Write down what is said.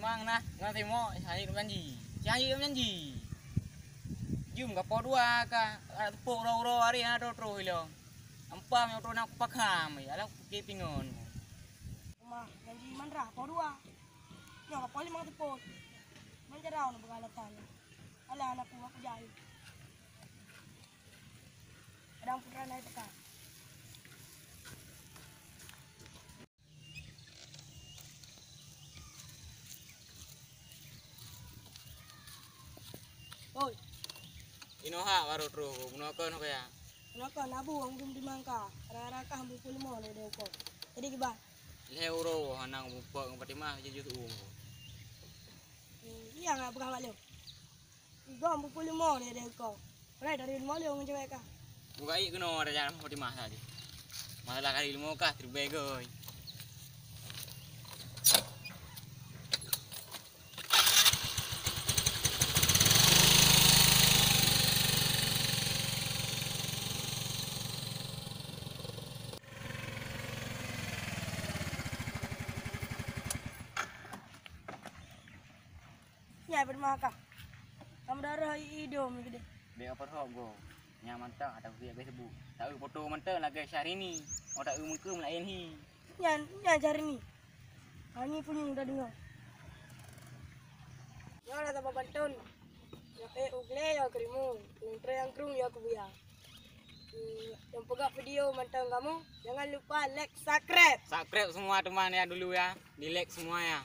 mang nah, nggak temo, saya janji. Janji janji. Jum ka podua ka po ro ari na tro ilo. Ampam yo tro nak pakham ya ala kipingon. Ma, janji mandra podua. Yo ka poli mang tepot. Manjaraw na bagalatan. Ala anak ko ako jay. Adang putra na ipaka. Oi, Inoha baru tro, gunakan kaya. kenapa nabu ang dum dimangka? Rara ka hambu puli mo le deu ko. Jadi giba. Euro hanang bupa ngapati mah jadi tuung. Iya nga buka walo. Igo hambu puli mo le deu ko. Rai dari mo le ng jawa ka. Buka i kuno raja ngapati mah tadi. Masalah kali ilmu kah terbegoy. Ya bermaka. Kamu darah hidung gede. Be apa hok go. Nya mantap ada dia be sebu. Tak foto mantap lagi syari ni. Odak mungkum lain hi. Nya cari ni. Ani punya udah dengar. Ya ada apa banton. Ya ugle ya krimu. Yang krung ya kubuya. Yang pegak video mantap kamu, jangan lupa like, subscribe. Subscribe semua teman ya dulu ya. Di like semua ya.